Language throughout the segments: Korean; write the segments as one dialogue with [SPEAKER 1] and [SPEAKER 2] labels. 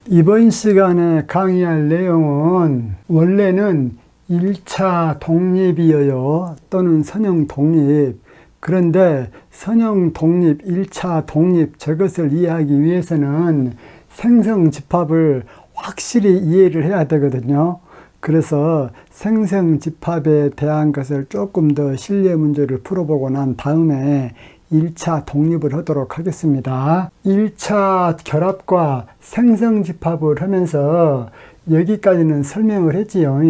[SPEAKER 1] 이번 시간에 강의할 내용은 원래는 1차 독립이어요. 또는 선형 독립. 그런데 선형 독립, 1차 독립 저것을 이해하기 위해서는 생성집합을 확실히 이해를 해야 되거든요. 그래서 생성집합에 대한 것을 조금 더 실내 문제를 풀어보고 난 다음에 1차 독립을 하도록 하겠습니다. 1차 결합과 생성집합을 하면서 여기까지는 설명을 했지요.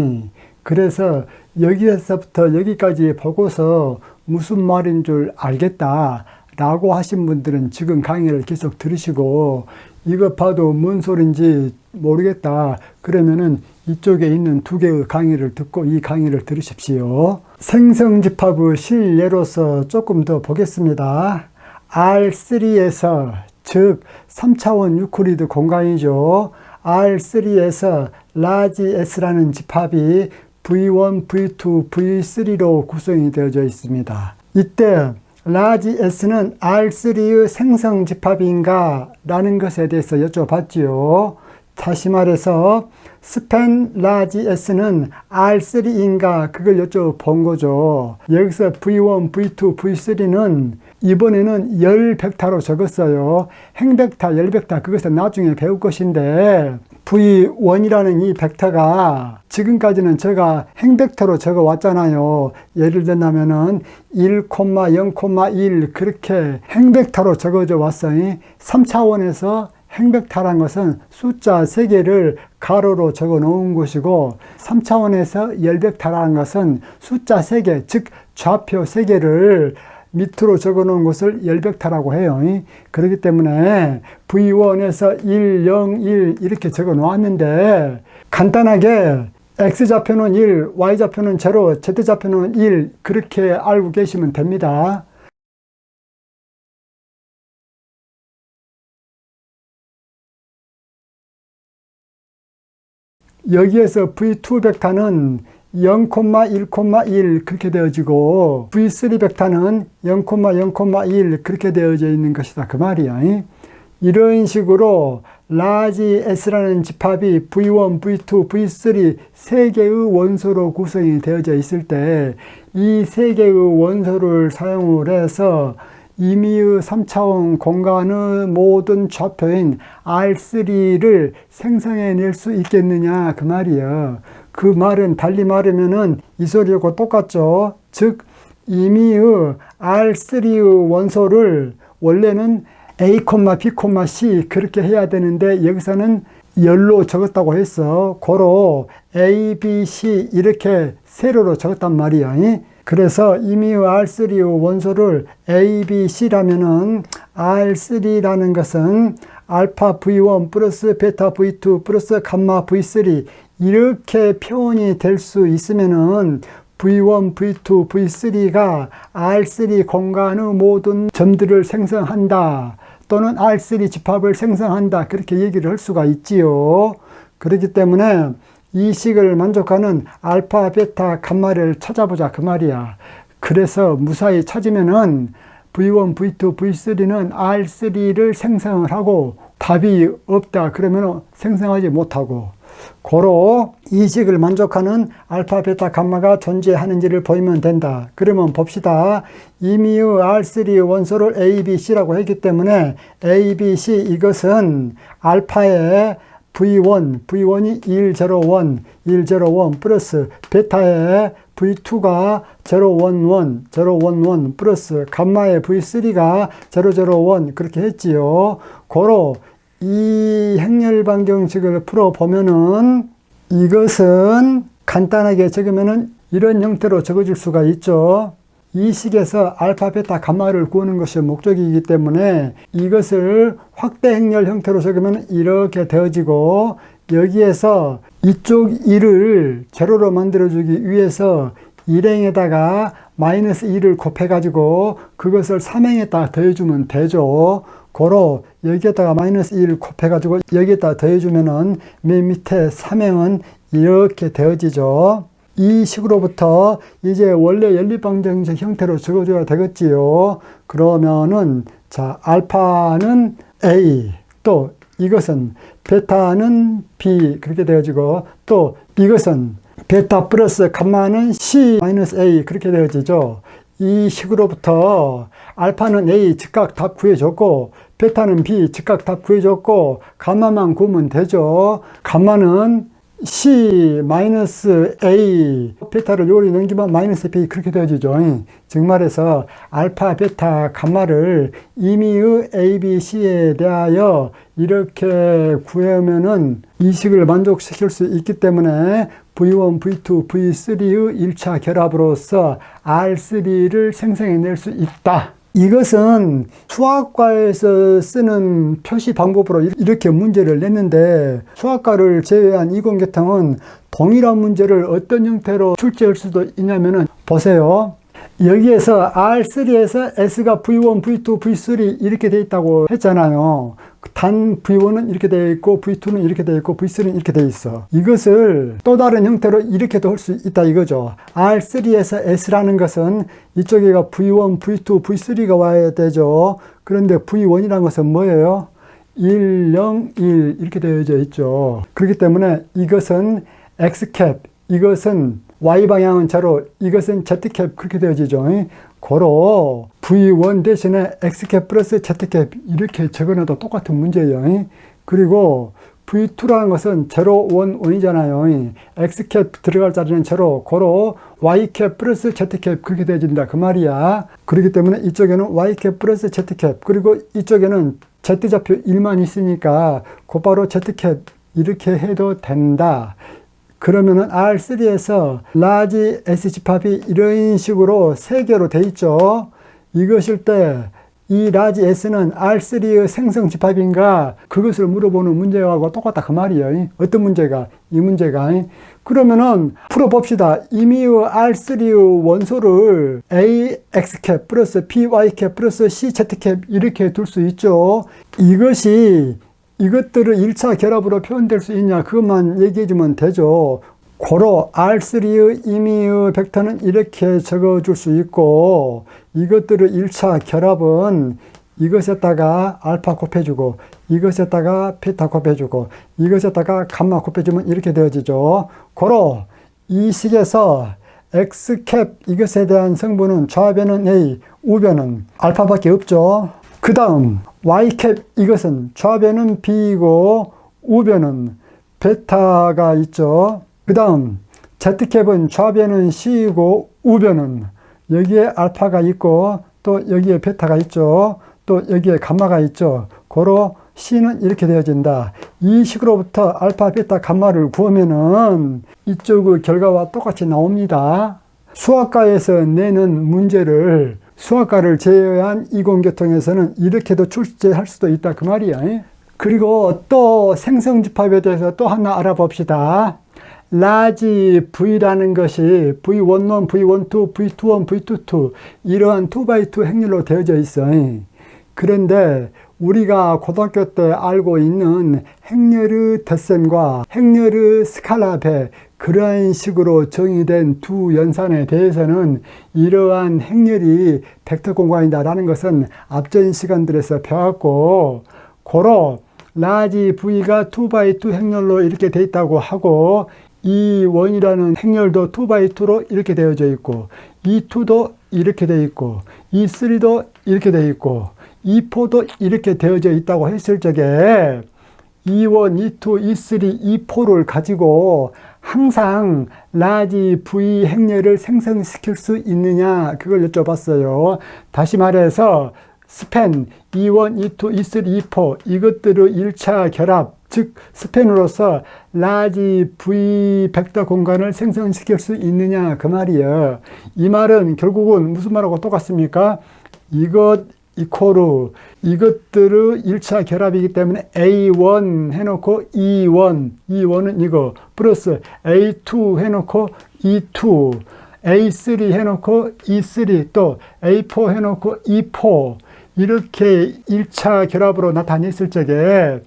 [SPEAKER 1] 그래서 여기서부터 여기까지 보고서 무슨 말인 줄 알겠다 라고 하신 분들은 지금 강의를 계속 들으시고, 이거 봐도 뭔 소린지 모르겠다 그러면은 이쪽에 있는 두 개의 강의를 듣고 이 강의를 들으십시오. 생성집합의 실예로서 조금 더 보겠습니다. R3에서, 즉 3차원 유클리드 공간이죠. R3에서 라지 S라는 집합이 V1, V2, V3로 구성이 되어져 있습니다. 이때 라지 S는 R3의 생성집합인가? 라는 것에 대해서 여쭤봤지요. 다시 말해서 스팬 라지 S는 R3인가? 그걸 여쭤본 거죠. 여기서 V1, V2, V3는 이번에는 열 벡터로 적었어요. 행벡터, 열벡터 그것은 나중에 배울 것인데, V1이라는 이 벡터가 지금까지는 제가 행벡터로 적어 왔잖아요. 예를 들자면은 1, 0,1 그렇게 행벡터로 적어져 왔어요. 3차원에서 행벡터란 것은 숫자 3개를 가로로 적어 놓은 것이고, 3차원에서 열벡터라는 것은 숫자 3개, 즉 좌표 3개를 밑으로 적어 놓은 것을 열벡터라고 해요. 그렇기 때문에 V1에서 1, 0, 1 이렇게 적어 놓았는데, 간단하게 X좌표는 1, Y좌표는 0, Z좌표는 1 그렇게 알고 계시면 됩니다. 여기에서 V2 벡터는 0,1,1 그렇게 되어지고, V3 벡터는 0,0,1 그렇게 되어져 있는 것이다 그 말이야. 이런 식으로 라지 S라는 집합이 V1, V2, V3 세 개의 원소로 구성이 되어져 있을 때, 이 세 개의 원소를 사용을 해서 임의의 3차원 공간의 모든 좌표인 R3를 생성해낼 수 있겠느냐 그 말이에요. 그 말은 달리 말하면은 이 소리하고 똑같죠. 즉 임의의 R3의 원소를 원래는 A, B, C 그렇게 해야 되는데 여기서는 열로 적었다고 했어. 고로 A, B, C 이렇게 세로로 적었단 말이야. 그래서 임의의 R3의 원소를 A, B, C라면은 R3라는 것은 알파 V1 플러스 베타 V2 플러스 감마 V3 이렇게 표현이 될 수 있으면은 V1, V2, V3가 R3 공간의 모든 점들을 생성한다 또는 R3 집합을 생성한다 그렇게 얘기를 할 수가 있지요. 그렇기 때문에 이 식을 만족하는 알파, 베타, 감마를 찾아보자 그 말이야. 그래서 무사히 찾으면은 V1, V2, V3는 R3를 생성을 하고, 답이 없다 그러면 생성하지 못하고, 고로 이 식을 만족하는 알파, 베타, 감마가 존재하는지를 보이면 된다. 그러면 봅시다. 임의의 R3 원소를 A, B, C라고 했기 때문에 A, B, C 이것은 알파의 V1이 1, 0, 1 플러스 베타의 V2가 0, 1 플러스 감마의 V3가 0, 1 그렇게 했지요. 고로 이 행렬반경식을 풀어보면은 이것은 간단하게 적으면은 이런 형태로 적어질 수가 있죠. 이 식에서 알파, 베타, 감마를 구하는 것이 목적이기 때문에 이것을 확대 행렬 형태로 적으면 이렇게 되어지고, 여기에서 이쪽 1을 제로로 만들어주기 위해서 1행에다가 마이너스 1을 곱해가지고 그것을 3행에다 더해주면 되죠. 고로 여기에다가 마이너스 1을 곱해가지고 여기에다 더해주면은 맨 밑에 3행은 이렇게 되어지죠. 이 식으로부터 이제 원래 연립방정식 형태로 적어줘야 되겠지요. 그러면은 자 알파는 A 또 이것은 베타는 B 그렇게 되어지고, 또 이것은 베타 플러스 감마는 C-A 그렇게 되어지죠. 이 식으로부터 알파는 A 즉각 답 구해줬고, 베타는 B 즉각 답 구해줬고, 감마만 구하면 되죠. 감마는 C-A, 베타를 요리 넘기면 마이너스 B 그렇게 되어지죠. 즉 말해서 알파, 베타, 감마를 임의의 A, B, C에 대하여 이렇게 구하면은 이 식을 만족시킬 수 있기 때문에 V1, V2, V3의 1차 결합으로서 R3를 생성해낼 수 있다. 이것은 수학과에서 쓰는 표시 방법으로 이렇게 문제를 냈는데, 수학과를 제외한 이공계통은 동일한 문제를 어떤 형태로 출제할 수도 있냐면은, 보세요. 여기에서 R3에서 S가 V1, V2, V3 이렇게 돼 있다고 했잖아요. 단 V1은 이렇게 되어 있고, V2는 이렇게 되어 있고, V3는 이렇게 되어 있어. 이것을 또 다른 형태로 이렇게도 할 수 있다 이거죠. R3에서 S라는 것은 이쪽에가 V1, V2, V3가 와야 되죠. 그런데 V1이라는 것은 뭐예요? 1, 0, 1 이렇게 되어져 있죠. 그렇기 때문에 이것은 X캡, 이것은 Y방향은 제로, 이것은 Z캡 그렇게 되어지죠. 고로 V1 대신에 X캡 플러스 Z캡 이렇게 적어놔도 똑같은 문제예요. 그리고 V2라는 것은 제로, 원, 원이잖아요. X캡 들어갈 자리는 제로, 고로 Y캡 플러스 Z캡 그렇게 되어진다 그 말이야. 그렇기 때문에 이쪽에는 Y캡 플러스 Z캡, 그리고 이쪽에는 Z좌표 1만 있으니까 곧바로 Z캡 이렇게 해도 된다. 그러면은 R3에서 라지 S 집합이 이런 식으로 3개로 돼 있죠. 이것일 때 이 라지 S는 R3의 생성 집합인가, 그것을 물어보는 문제하고 똑같다 그 말이에요. 어떤 문제가? 이 문제가. 그러면은 풀어봅시다. 임의의 R3의 원소를 AX캡 플러스 BY캡 플러스 CZ캡 이렇게 둘 수 있죠. 이것들을 1차 결합으로 표현될 수 있냐, 그것만 얘기해 주면 되죠. 고로 R3의 임의의 벡터는 이렇게 적어줄 수 있고, 이것들의 1차 결합은 이것에다가 알파 곱해주고, 이것에다가 베타 곱해주고, 이것에다가 감마 곱해주면 이렇게 되어지죠. 고로 이 식에서 X캡 이것에 대한 성분은 좌변은 A, 우변은 알파밖에 없죠. 그 다음 Y캡 이것은 좌변은 B이고 우변은 베타가 있죠. 그 다음 Z캡은 좌변은 C이고 우변은 여기에 알파가 있고 또 여기에 베타가 있죠. 또 여기에 감마가 있죠. 고로 C는 이렇게 되어진다. 이 식으로부터 알파, 베타, 감마를 구하면은 이쪽의 결과와 똑같이 나옵니다. 수학과에서 내는 문제를 수학과를 제외한 이공계통에서는 이렇게도 출제할 수도 있다 그 말이야. 그리고 또 생성집합에 대해서 또 하나 알아봅시다. 라지 V라는 것이 V11, V12, V21, V22 이러한 2x2 행렬로 되어져 있어. 그런데 우리가 고등학교 때 알고 있는 행렬의 덧셈과 행렬의 스칼라배, 그러한 식으로 정의된 두 연산에 대해서는 이러한 행렬이 벡터 공간이다라는 것은 앞전 시간들에서 배웠고, 고로 라지 V가 2x2 행렬로 이렇게 되어 있다고 하고, 이 1이라는 행렬도 2x2로 이렇게 되어져 있고, 이 2도 이렇게 되어 있고, 이 3도 이렇게 되어 있고, 이 4도 이렇게 되어져 있다고 했을 적에 E1, E2, E3, E4를 가지고 항상 라지 V 행렬을 생성시킬 수 있느냐, 그걸 여쭤봤어요. 다시 말해서 스팬 E1, E2, E3, E4 이것들의 1차 결합, 즉 스팬으로서 라지 V 벡터 공간을 생성시킬 수 있느냐 그 말이에요. 이 말은 결국은 무슨 말하고 똑같습니까? 이것 이코르 이것들의 1차 결합이기 때문에 A1 해놓고 E1은 이거 플러스 A2 해놓고 E2 A3 해놓고 E3 또 A4 해놓고 E4 이렇게 1차 결합으로 나타냈을 적에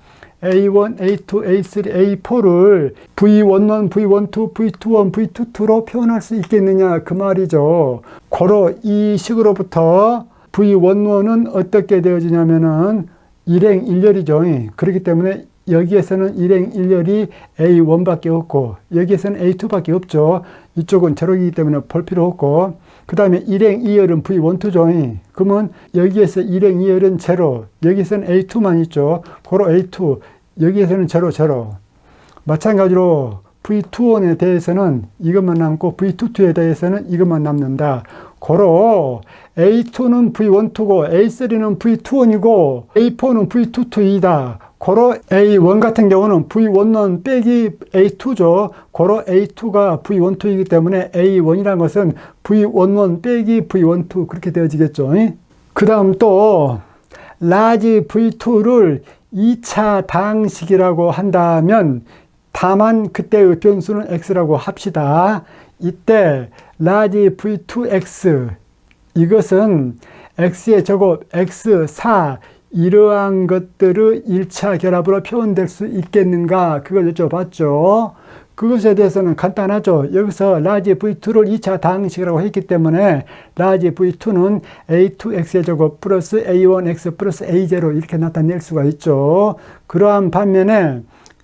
[SPEAKER 1] A1, A2, A3, A4를 V11, V12, V21, V22로 표현할 수 있겠느냐 그 말이죠. 고로 이 식으로부터 V11은 어떻게 되어지냐면은 일행 일렬이죠. 그렇기 때문에 여기에서는 일행 일렬이 A1밖에 없고 여기에서는 A2밖에 없죠. 이쪽은 제로이기 때문에 볼 필요 없고 그 다음에 일행 2열은 V1, 2죠. 그러면 여기에서 일행 2열은 제로, 여기에서는 A2만 있죠. 고로 A2, 여기에서는 제로, 제로. 마찬가지로 V21에 대해서는 이것만 남고 V22에 대해서는 이것만 남는다. 고로 A2는 V12고 A3는 V21이고 A4는 V22이다. 고로 A1 같은 경우는 V11 빼기 A2죠. 고로 A2가 V12이기 때문에 A1이라는 것은 V11 빼기 V12 그렇게 되어지겠죠. 그 다음 또 라지 V2를 2차 다항식이라고 한다면 다만 그때의 변수는 x라고 합시다. 이때 라지 V2x 이것은 x의 제곱 x 4 이러한 것들의 1차 결합으로 표현될 수 있겠는가 그걸 여쭤봤죠. 그것에 대해서는 간단하죠. 여기서 라지 V2를 2차 다항식이라고 했기 때문에 라지 V2는 A2x의 제곱 플러스 A1x 플러스 A0 이렇게 나타낼 수가 있죠. 그러한 반면에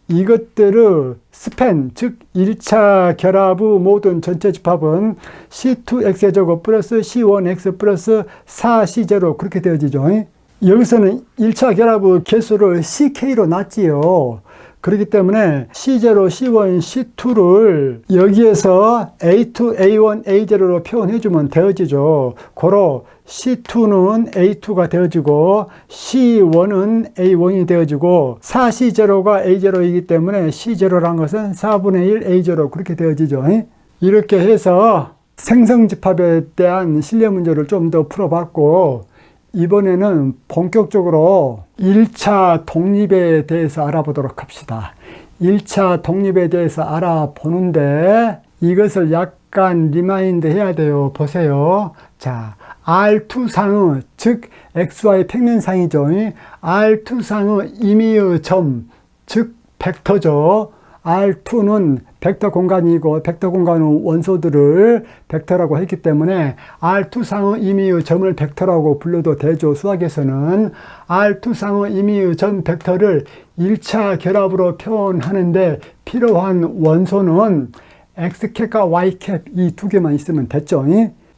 [SPEAKER 1] 이것들의 스팬, 즉 1차 결합의 모든 전체 집합은 C2x의 제곱 플러스 C1x 플러스 4C0 그렇게 되어지죠. 여기서는 1차 결합의 개수를 CK로 놨지요. 그렇기 때문에 C0, C1, C2를 여기에서 A2, A1, A0로 표현해주면 되어지죠. 고로 C2는 A2가 되어지고 C1은 A1이 되어지고 4C0가 A0이기 때문에 C0란 것은 4분의 1 A0 그렇게 되어지죠. 이렇게 해서 생성집합에 대한 실력 문제를 좀 더 풀어봤고 이번에는 본격적으로 1차 독립에 대해서 알아보도록 합시다. 1차 독립에 대해서 알아보는데 이것을 약간 리마인드 해야 돼요. 보세요. 자, R2상의 즉 XY 평면상이죠. R2상의 임의의 점, 즉 벡터죠. R2는 벡터 공간이고 벡터 공간의 원소들을 벡터라고 했기 때문에 R2상의 임의의 점을 벡터라고 불러도 되죠. 수학에서는 R2상의 임의의 점 벡터를 1차 결합으로 표현하는데 필요한 원소는 X캡과 Y캡 이 두 개만 있으면 됐죠.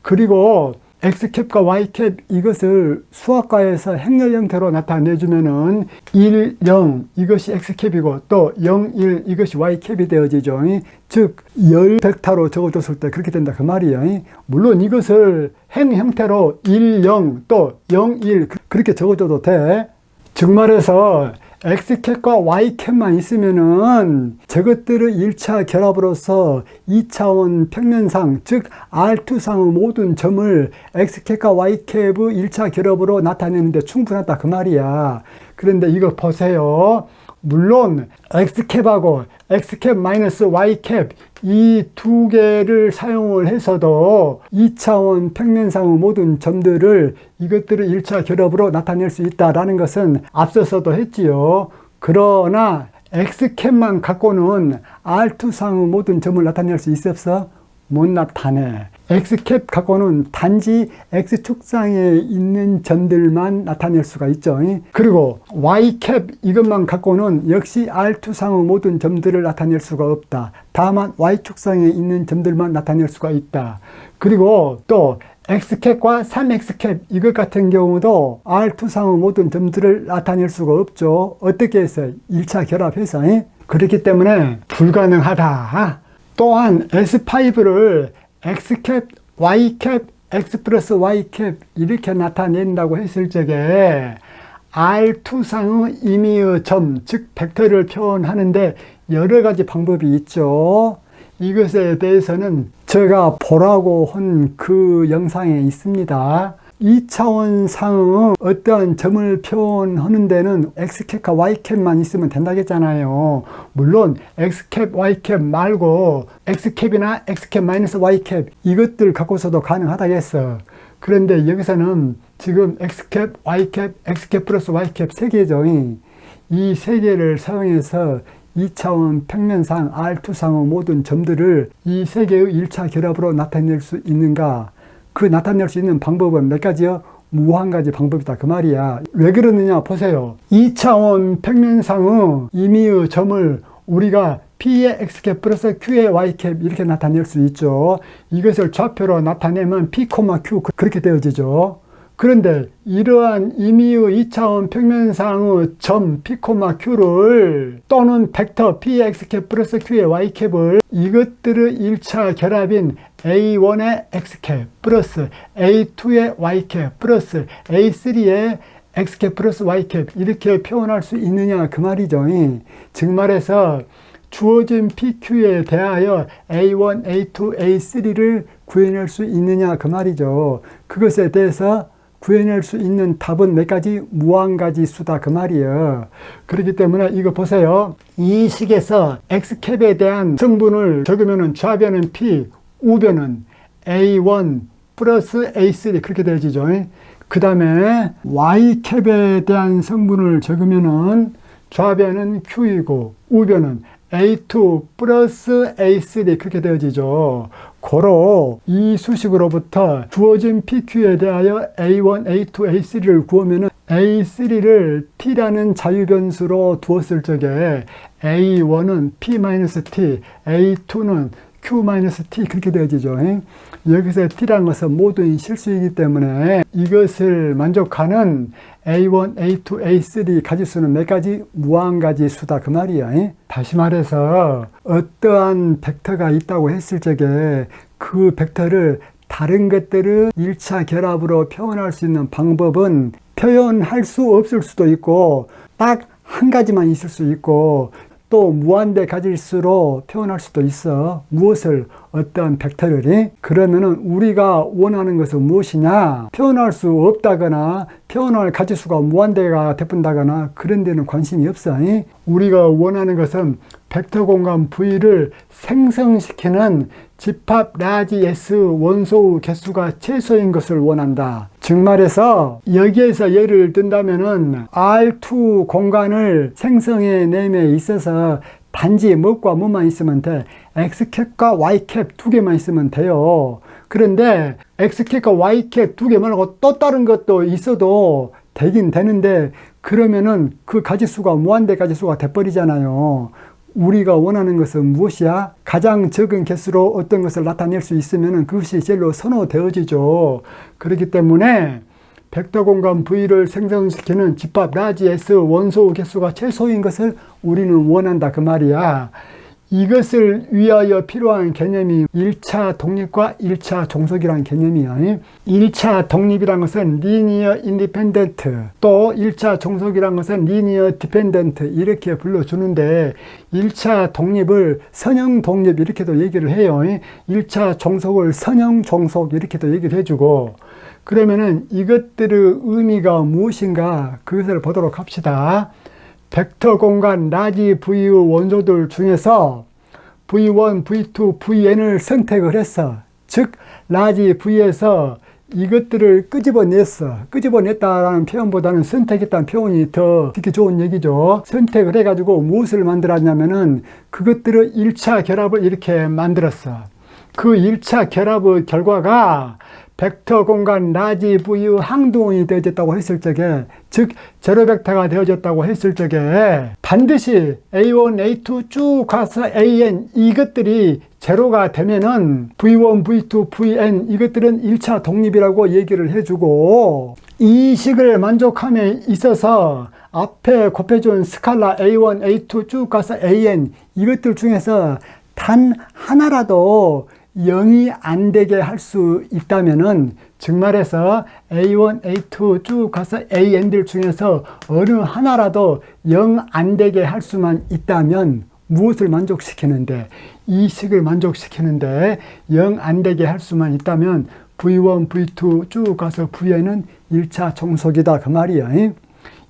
[SPEAKER 1] 그리고 X캡과 Y캡 이것을 수학과에서 행렬 형태로 나타내주면은 1, 0 이것이 X캡이고 또 0, 1 이것이 Y캡이 되어지죠. 즉, 열 벡터로 적어줬을 때 그렇게 된다 그 말이에요. 물론 이것을 행 형태로 1, 0 또 0, 1 그렇게 적어줘도 돼. 즉 말해서 X캡과 Y캡만 있으면은 저것들의 1차 결합으로서 2차원 평면상, 즉 R2상의 모든 점을 X캡과 Y캡의 1차 결합으로 나타내는데 충분하다 그 말이야. 그런데 이거 보세요. 물론 X캡하고 X캡 마이너스 Y캡 이 두 개를 사용을 해서도 2차원 평면상의 모든 점들을 이것들을 1차 결합으로 나타낼 수 있다라는 것은 앞서서도 했지요. 그러나 X캡만 갖고는 R2상의 모든 점을 나타낼 수 있었어? 못 나타내. X캡 갖고는 단지 X축상에 있는 점들만 나타낼 수가 있죠. 그리고 Y캡 이것만 갖고는 역시 R2상의 모든 점들을 나타낼 수가 없다. 다만 Y축상에 있는 점들만 나타낼 수가 있다. 그리고 또 X캡과 3X캡 이것 같은 경우도 R2상의 모든 점들을 나타낼 수가 없죠. 어떻게 해서 1차 결합해서. 그렇기 때문에 불가능하다. 또한 S5를 X캡, Y캡, X 플러스 Y캡 이렇게 나타낸다고 했을 적에 R2상의 임의의 점, 즉 벡터를 표현하는데 여러 가지 방법이 있죠. 이것에 대해서는 제가 보라고 한 그 영상에 있습니다. 2차원상의 어떠한 점을 표현하는 데는 X캡과 Y캡만 있으면 된다고 했잖아요. 물론 X캡, Y캡 말고 X캡이나 X캡 마이너스 Y캡 이것들 갖고서도 가능하다고 했어. 그런데 여기서는 지금 X캡, Y캡, X캡 플러스 Y캡 세 개죠. 이 세 개를 사용해서 2차원 평면상 R2상의 모든 점들을 이 세 개의 1차 결합으로 나타낼 수 있는가? 그 나타낼 수 있는 방법은 몇 가지요? 무한 가지 방법이다 그 말이야. 왜 그러느냐 보세요. 2차원 평면상의 임의의 점을 우리가 P의 X캡 플러스 Q의 Y캡 이렇게 나타낼 수 있죠. 이것을 좌표로 나타내면 P, Q 그렇게 되어지죠. 그런데 이러한 임의의 2차원 평면상의 점 P, Q를 또는 벡터 P의 X캡 플러스 Q의 Y캡을 이것들의 1차 결합인 A1의 X캡 플러스 A2의 Y캡 플러스 A3의 X캡 플러스 Y캡 이렇게 표현할 수 있느냐 그 말이죠. 즉 말해서 주어진 PQ에 대하여 A1, A2, A3를 구해낼 수 있느냐 그 말이죠. 그것에 대해서 구해낼 수 있는 답은 몇 가지? 무한 가지 수다 그 말이에요. 그렇기 때문에 이거 보세요. 이 식에서 X캡에 대한 성분을 적으면 좌변은 P, 우변은 A1 플러스 A3 그렇게 되어지죠. 그 다음에 Y캡에 대한 성분을 적으면 좌변은 Q이고 우변은 A2 플러스 A3 그렇게 되어지죠. 고로 이 수식으로부터 주어진 PQ에 대하여 A1, A2, A3를 구하면 A3를 T라는 자유변수로 두었을 적에 A1은 P-T, A2는 Q-T 그렇게 되어지죠. 여기서 T라는 것은 모든 실수이기 때문에 이것을 만족하는 A1, A2, A3 가지수는 몇 가지? 무한 가지 수다 그 말이야. 다시 말해서 어떠한 벡터가 있다고 했을 적에 그 벡터를 다른 것들을 1차 결합으로 표현할 수 있는 방법은 표현할 수 없을 수도 있고 딱 한 가지만 있을 수 있고 또 무한대 가질수로 표현할 수도 있어. 무엇을? 어떤 벡터를. 그러면은 우리가 원하는 것은 무엇이냐? 표현할 수 없다거나 표현할 가질수가 무한대가 되pun다거나 그런 데는 관심이 없어. 우리가 원하는 것은 벡터 공간 V를 생성시키는 집합 라지 S 원소의 개수가 최소인 것을 원한다. 즉 말해서 여기에서 예를 든다면은 R2 공간을 생성해냄에 있어서 단지 뭐과 뭐만 있으면 돼. X캡과 Y캡 두 개만 있으면 돼요. 그런데 X캡과 Y캡 두 개 말고 또 다른 것도 있어도 되긴 되는데 그러면은 그 가지수가 무한대 가지수가 돼버리잖아요. 우리가 원하는 것은 무엇이야? 가장 적은 개수로 어떤 것을 나타낼 수 있으면 그것이 제일로 선호되어지죠. 그렇기 때문에 벡터 공간 V를 생성시키는 집합 라지 S 원소 개수가 최소인 것을 우리는 원한다 그 말이야. 이것을 위하여 필요한 개념이 1차 독립과 1차 종속이라는 개념이야. 1차 독립이라는 것은 리니어 인디펜던트, 또 1차 종속이라는 것은 리니어 디펜던트 이렇게 불러주는데 1차 독립을 선형 독립 이렇게도 얘기를 해요. 1차 종속을 선형 종속 이렇게도 얘기를 해주고 그러면은 이것들의 의미가 무엇인가 그것을 보도록 합시다. 벡터 공간 라지 V의 원소들 중에서 V1, V2, Vn을 선택을 했어. 즉 라지 V에서 이것들을 끄집어냈어. 끄집어냈다라는 표현보다는 선택했다는 표현이 더 듣기 좋은 얘기죠. 선택을 해가지고 무엇을 만들었냐면은 그것들의 1차 결합을 이렇게 만들었어. 그 1차 결합의 결과가 벡터 공간 라지 V의 항동이 되어졌다고 했을 적에 즉 제로 벡터가 되어졌다고 했을 적에 반드시 A1, A2 쭉 가서 AN 이것들이 제로가 되면은 V1, V2, Vn 이것들은 1차 독립이라고 얘기를 해주고 이 식을 만족함에 있어서 앞에 곱해준 스칼라 A1, A2 쭉 가서 AN 이것들 중에서 단 하나라도 0이 안 되게 할 수 있다면은 즉 말해서 A1, A2 쭉 가서 AN들 중에서 어느 하나라도 0 안 되게 할 수만 있다면 무엇을 만족시키는데 이 식을 만족시키는데 0 안 되게 할 수만 있다면 V1, V2 쭉 가서 Vn은 1차 종속이다 그 말이야.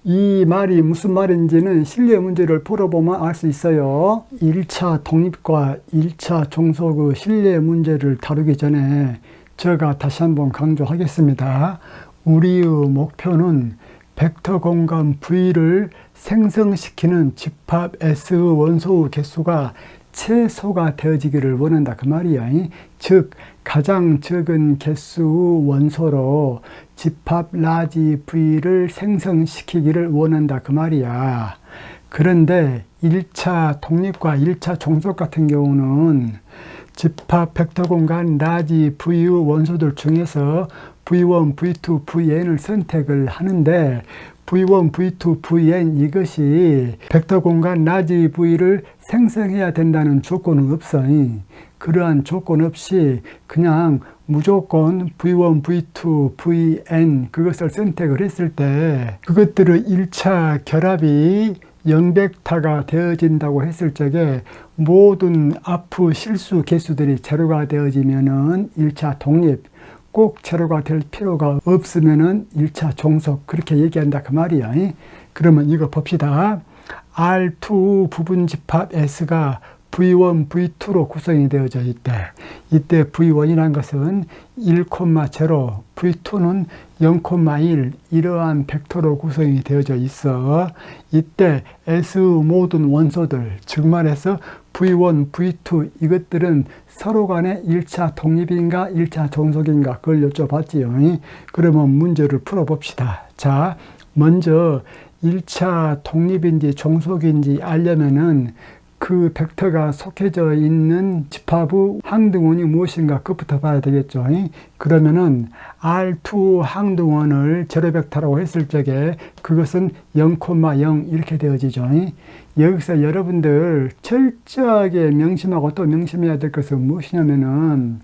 [SPEAKER 1] 이 말이 무슨 말인지는 실내 문제를 풀어보면 알 수 있어요. 1차 독립과 1차 종속의 실내 문제를 다루기 전에 제가 다시 한번 강조하겠습니다. 우리의 목표는 벡터 공간 V를 생성시키는 집합 S의 원소의 개수가 최소가 되어지기를 원한다 그 말이야. 즉 가장 적은 개수 원소로 집합 라지 V를 생성시키기를 원한다 그 말이야. 그런데 1차 독립과 1차 종속 같은 경우는 집합 벡터 공간 라지 V의 원소들 중에서 V1, V2, Vn을 선택을 하는데 V1, V2, Vn 이것이 벡터 공간 라지 V를 생성해야 된다는 조건은 없어. 그러한 조건 없이 그냥 무조건 V1, V2, Vn 그것을 선택을 했을 때 그것들의 1차 결합이 0벡터가 되어진다고 했을 적에 모든 앞의 실수 개수들이 제로가 되어지면은 1차 독립, 꼭 제로가 될 필요가 없으면은 1차 종속 그렇게 얘기한다 그 말이야. 그러면 이거 봅시다. R2 부분 집합 S가 V1, V2로 구성이 되어져 있대. 이때 V1이라는 것은 1,0, V2는 0,1 이러한 벡터로 구성이 되어져 있어. 이때 S의 모든 원소들, 즉 말해서 V1, V2 이것들은 서로 간에 1차 독립인가 1차 종속인가 그걸 여쭤봤지요. 그러면 문제를 풀어봅시다. 자, 먼저 1차 독립인지 종속인지 알려면은 그 벡터가 속해져 있는 집합의 항등원이 무엇인가 그것부터 봐야 되겠죠. 그러면은 R2 항등원을 제로 벡터라고 했을 적에 그것은 0,0 이렇게 되어지죠. 여기서 여러분들 철저하게 명심하고 또 명심해야 될 것은 무엇이냐면은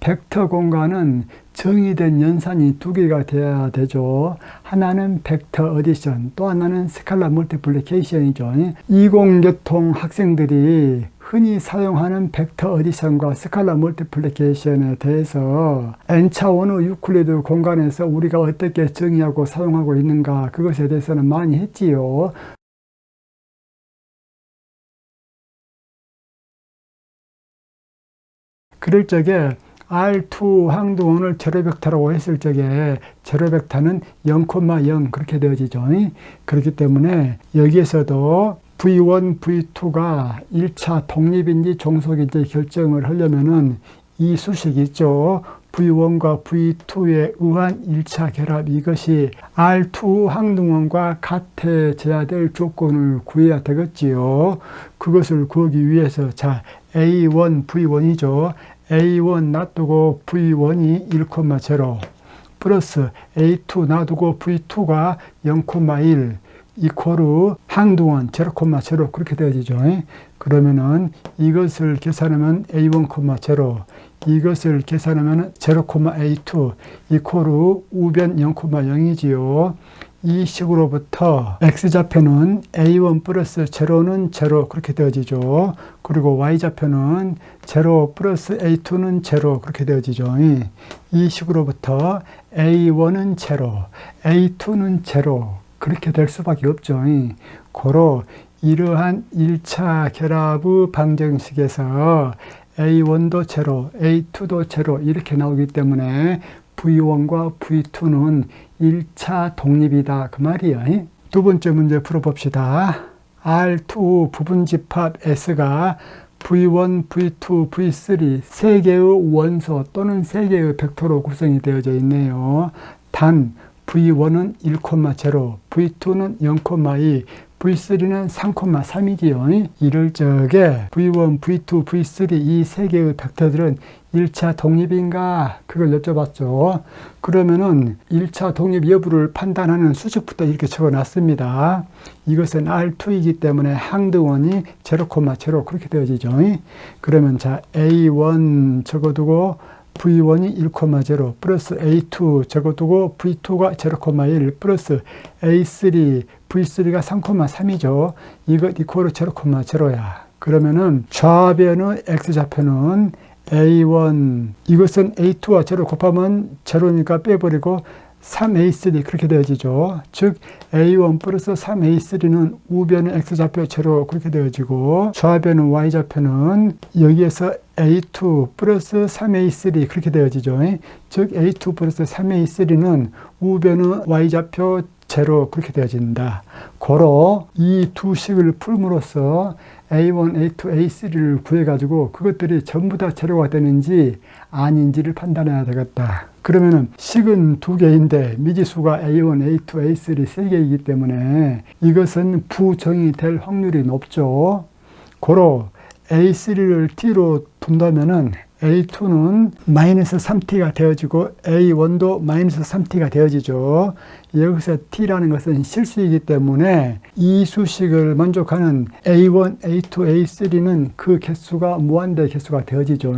[SPEAKER 1] 벡터 공간은 정의된 연산이 두 개가 되어야 되죠. 하나는 벡터 어디션, 또 하나는 스칼라 멀티플리케이션이죠. 이공계통 학생들이 흔히 사용하는 벡터 어디션과 스칼라 멀티플리케이션에 대해서 N차원의 유클리드 공간에서 우리가 어떻게 정의하고 사용하고 있는가 그것에 대해서는 많이 했지요. 그럴 적에 R2 항등원을 제로벡터라고 했을 적에 제로벡터는 0,0 그렇게 되어지죠. 그렇기 때문에 여기에서도 V1, V2가 1차 독립인지 종속인지 결정을 하려면은 이 수식이 있죠. V1과 V2에 의한 1차 결합 이것이 R2 항등원과 같아져야 될 조건을 구해야 되겠지요. 그것을 구하기 위해서 자 A1, V1이죠. A1 놔두고 V1이 1,0 플러스 A2 놔두고 V2가 0,1 이퀄루 항등원 0,0 그렇게 되어지죠. 그러면은 이것을 계산하면 A1,0 이것을 계산하면 0,A2 이퀄루 우변 0,0이지요. 이 식으로부터 x좌표는 a1 플러스 0는 0 그렇게 되어지죠. 그리고 y좌표는 0 플러스 a2는 0 그렇게 되어지죠. 이 식으로부터 a1은 0, a2는 0 그렇게 될 수밖에 없죠. 고로 이러한 1차 결합의 방정식에서 a1도 0, a2도 0 이렇게 나오기 때문에 V1과 V2는 1차 독립이다 그 말이야. 두 번째 문제 풀어봅시다. R2 부분집합 S가 V1, V2, V3 세 개의 원소 또는 세 개의 벡터로 구성이 되어져 있네요. 단 V1은 1,0, V2는 0,2, V3는 3,3이지요. 이럴 적에 V1, V2, V3 이 세 개의 벡터들은 1차 독립인가? 그걸 여쭤봤죠. 그러면은 1차 독립 여부를 판단하는 수식부터 이렇게 적어놨습니다. 이것은 R2이기 때문에 항등원이 0,0 그렇게 되어지죠. 그러면 자 A1 적어두고 V1이 1,0 플러스 A2 적어두고 V2가 0,1 플러스 A3 V3가 3,3이죠. 이것 이퀄로 0,0야. 그러면은 좌변의 X좌표는 A1 이것은 A2와 0 곱하면 0니까 빼버리고 3A3 그렇게 되어지죠. 즉 A1 플러스 3A3는 우변의 X좌표 0 그렇게 되어지고 좌변의 Y좌표는 여기에서 A2 플러스 3A3 그렇게 되어지죠. 즉 A2 플러스 3A3는 우변의 Y좌표 제로 그렇게 되어진다. 고로 이 두 식을 풀므로써 A1, A2, A3를 구해가지고 그것들이 전부 다 제로가 되는지 아닌지를 판단해야 되겠다. 그러면은 식은 두 개인데 미지수가 A1, A2, A3 세 개이기 때문에 이것은 부정이 될 확률이 높죠. 고로 A3를 T로 둔다면은 A2는 마이너스 3T가 되어지고 A1도 마이너스 3T가 되어지죠. 여기서 T라는 것은 실수이기 때문에 이 수식을 만족하는 A1, A2, A3는 그 개수가 무한대 개수가 되어지죠.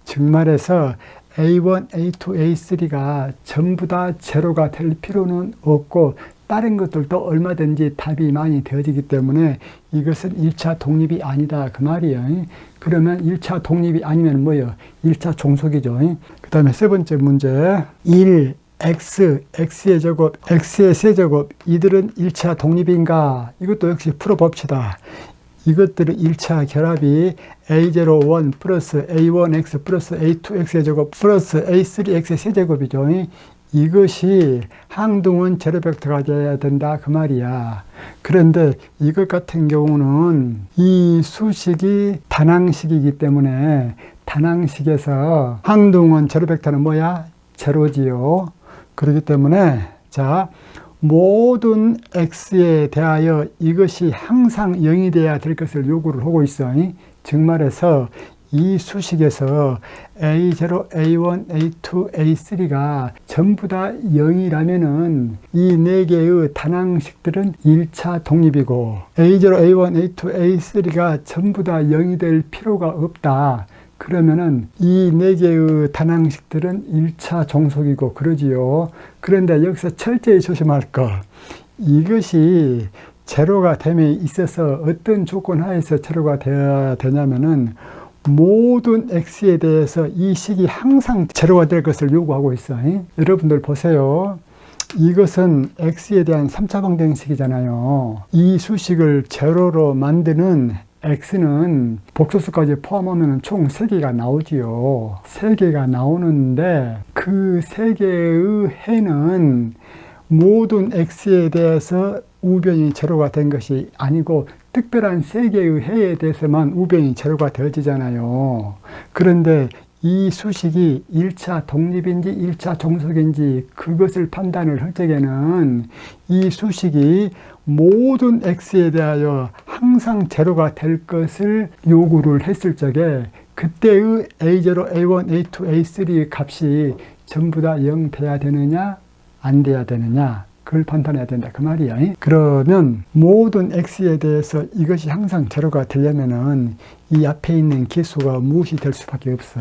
[SPEAKER 1] 즉 말해서 A1, A2, A3가 전부 다 제로가 될 필요는 없고 다른 것들도 얼마든지 답이 많이 되어지기 때문에 이것은 1차 독립이 아니다 그 말이에요. 그러면 1차 독립이 아니면 뭐예요? 1차 종속이죠. 그 다음에 세 번째 문제 1, X, X의 제곱, X의 세제곱 이들은 1차 독립인가? 이것도 역시 풀어봅시다. 이것들의 1차 결합이 A01 플러스 A1X 플러스 A2X의 제곱 플러스 A3X의 세제곱이죠. 이것이 항등원 제로 벡터가 되어야 된다 그 말이야. 그런데 이것 같은 경우는 이 수식이 단항식이기 때문에 단항식에서 항등원 제로 벡터는 뭐야? 제로지요. 그렇기 때문에 자 모든 x에 대하여 이것이 항상 0이 돼야 될 것을 요구를 하고 있어. 즉 말해서 이 수식에서 A0, A1, A2, A3가 전부 다 0이라면은 이 네 개의 단항식들은 1차 독립이고 A0, A1, A2, A3가 전부 다 0이 될 필요가 없다. 그러면은 이 네 개의 단항식들은 1차 종속이고 그러지요. 그런데 여기서 철저히 조심할 것. 이것이 제로가 됨에 있어서 어떤 조건 하에서 제로가 되어야 되냐면은 모든 x에 대해서 이 식이 항상 제로가 될 것을 요구하고 있어요. 여러분들 보세요. 이것은 x에 대한 3차 방정식이잖아요. 이 수식을 제로로 만드는 x는 복소수까지 포함하면 총 3개가 나오지요. 3개가 나오는데 그 3개의 해는 모든 x에 대해서 우변이 제로가 된 것이 아니고 특별한 3개의 해에 대해서만 우변이 제로가 되어지잖아요. 그런데 이 수식이 1차 독립인지 1차 종속인지 그것을 판단을 할 적에는 이 수식이 모든 x에 대하여 항상 제로가 될 것을 요구를 했을 적에 그때의 A0, A1, A2, A3 값이 전부 다 0 돼야 되느냐 안 돼야 되느냐 그걸 판단해야 된다 그 말이야. 그러면 모든 x에 대해서 이것이 항상 제로가 되려면은 이 앞에 있는 개수가 무엇이 될 수밖에 없어.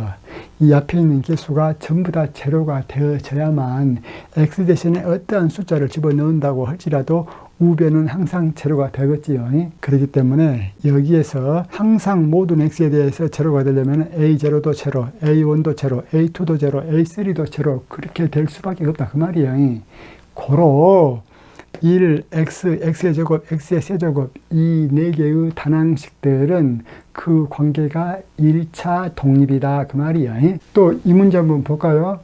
[SPEAKER 1] 이 앞에 있는 개수가 전부 다 제로가 되어져야만 x 대신에 어떠한 숫자를 집어넣는다고 할지라도 우변은 항상 제로가 되겠지요. 그렇기 때문에 여기에서 항상 모든 x에 대해서 제로가 되려면 A0도 제로, A1도 제로, A2도 제로, A3도 제로 그렇게 될 수밖에 없다 그 말이에요. 고로 1, x, x의 제곱, x의 세제곱 이 4개의 단항식들은 그 관계가 1차 독립이다 그 말이야. 또 이 문제 한번 볼까요?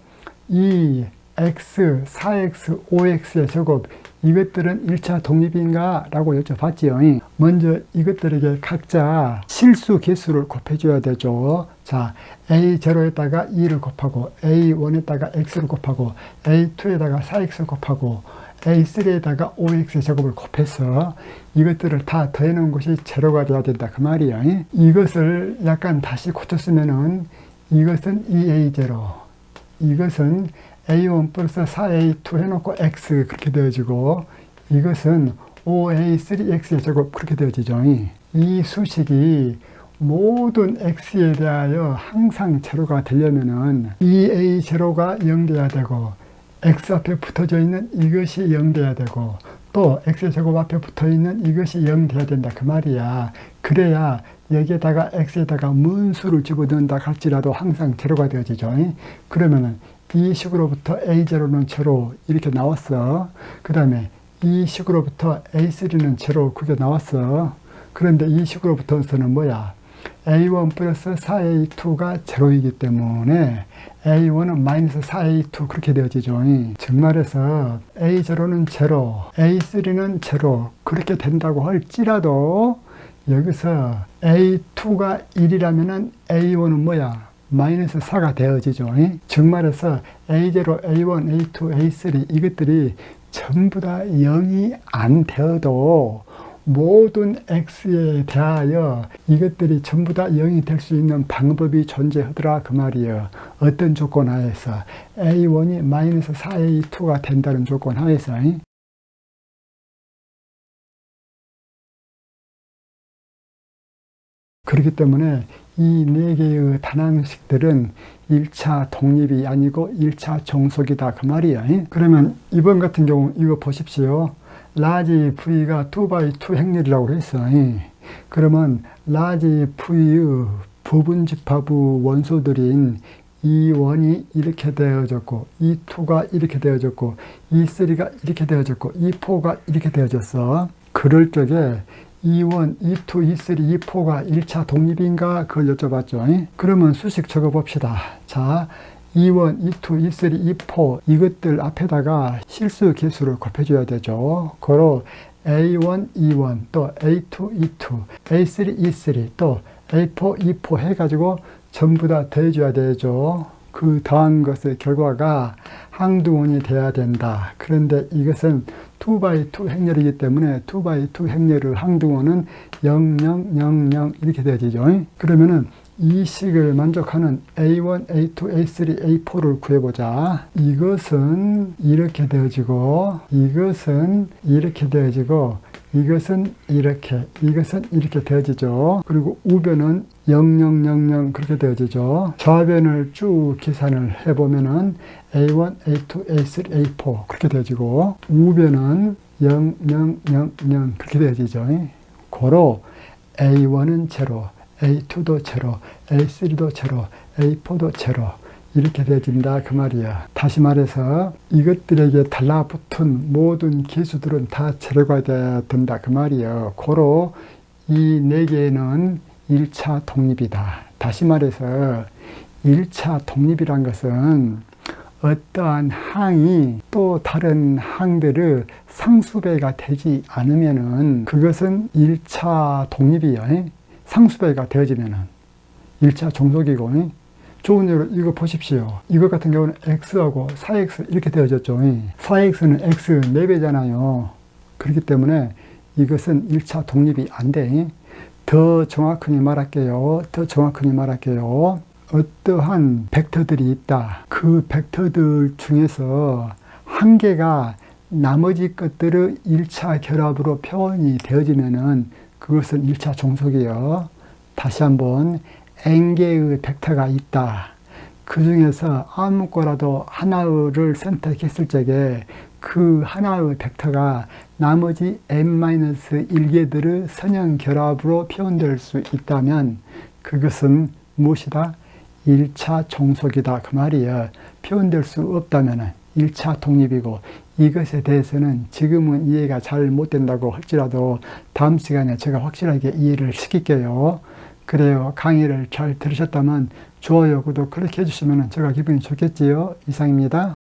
[SPEAKER 1] 2, x, 4x, 5x의 제곱 이것들은 1차 독립인가? 라고 여쭤봤지요. 먼저 이것들에게 각자 실수 개수를 곱해줘야 되죠. 자, A0에다가 2를 곱하고 A1에다가 X를 곱하고 A2에다가 4X를 곱하고 A3에다가 5X의 제곱을 곱해서 이것들을 다 더해놓은 것이 제로가 돼야 된다 그 말이야. 이것을 약간 다시 고쳤으면은 이것은 2A0 이것은 A1 플러스 4A2 해놓고 X 그렇게 되어지고 이것은 5A3X의 제곱 그렇게 되어지죠. 이 수식이 모든 X에 대하여 항상 제로가 되려면은 2A0가 0 돼야 되고 X 앞에 붙어져 있는 이것이 0 돼야 되고 또 X의 제곱 앞에 붙어 있는 이것이 0 돼야 된다 그 말이야. 그래야 여기에다가 X에다가 문수를 집어넣는다 할지라도 항상 제로가 되어지죠. 그러면은 이 식으로부터 A0는 제로 이렇게 나왔어. 그 다음에 이 식으로부터 A3는 제로 그게 나왔어. 그런데 이 식으로부터는 뭐야? A1 플러스 4A2가 제로이기 때문에 A1은 마이너스 4A2 그렇게 되어지죠. 즉 말해서 A0는 제로, A3는 제로 그렇게 된다고 할지라도 여기서 A2가 1이라면 A1은 뭐야? 마이너스 4가 되어지죠. 즉 말해서 A0, A1, A2, A3 이것들이 전부 다 0이 안 되어도 모든 x에 대하여 이것들이 전부 다 0이 될 수 있는 방법이 존재하더라 그 말이에요. 어떤 조건 하에서 A1이 마이너스 4A2가 된다는 조건 하에서. 그렇기 때문에 이 네 개의 단항식들은 1차 독립이 아니고 1차 종속이다 그 말이에요. 그러면 이번 같은 경우 이거 보십시오. 라지 V가 2x2 행렬이라고 했어요. 그러면 라지 V의 부분집합의 원소들인 E1이 이렇게 되어졌고 E2가 이렇게 되어졌고 E3가 이렇게 되어졌고 E4가 이렇게 되어졌어. 그럴 적에 E1, E2, E3, E4가 1차 독립인가 그걸 여쭤봤죠. 그러면 수식 적어봅시다. 자, E1, E2, E3, E4 이것들 앞에다가 실수 개수를 곱해줘야 되죠. 그로 A1, E1 또 A2, E2, A3, E3 또 A4, E4 해가지고 전부 다 더해줘야 되죠. 그 더한 것의 결과가 항두원이 돼야 된다. 그런데 이것은 2x2 행렬이기 때문에 2x2 행렬의 항두원은 0, 0, 0, 0 이렇게 되어지죠. 그러면은 이 식을 만족하는 A1, A2, A3, A4를 구해보자. 이것은 이렇게 되어지고 이것은 이렇게 되어지고 이것은 이렇게 되어지죠. 그리고 우변은 0, 0, 0, 0 그렇게 되어지죠. 좌변을 쭉 계산을 해보면은 A1, A2, A3, A4 그렇게 되어지고 우변은 0, 0, 0, 0 그렇게 되어지죠. 고로 A1은 제로, A2도 제로, A3도 제로, A4도 제로 이렇게 되어진다 그 말이야. 다시 말해서 이것들에게 달라붙은 모든 개수들은 다 제로가 돼야 된다 그 말이에요. 고로 이 네 개는 1차 독립이다. 다시 말해서 1차 독립이란 것은 어떠한 항이 또 다른 항들의 상수배가 되지 않으면은 그것은 1차 독립이야. 상수배가 되어지면은 1차 종속이고. 좋은 예로 이거 보십시오. 이것 같은 경우는 x하고 4x 이렇게 되어졌죠. 4x는 x 4배잖아요. 그렇기 때문에 이것은 1차 독립이 안 돼. 더 정확하게 말할게요. 어떠한 벡터들이 있다. 그 벡터들 중에서 한 개가 나머지 것들의 1차 결합으로 표현이 되어지면은 그것은 1차 종속이에요. 다시 한번 n개의 벡터가 있다. 그 중에서 아무거라도 하나를 선택했을 적에 그 하나의 벡터가 나머지 n-1개들의 선형 결합으로 표현될 수 있다면 그것은 무엇이다? 1차 종속이다 그 말이에요. 표현될 수 없다면 1차 독립이고 이것에 대해서는 지금은 이해가 잘 못된다고 할지라도 다음 시간에 제가 확실하게 이해를 시킬게요. 그래요. 강의를 잘 들으셨다면 좋아요, 구독 그렇게 해주시면 제가 기분이 좋겠지요. 이상입니다.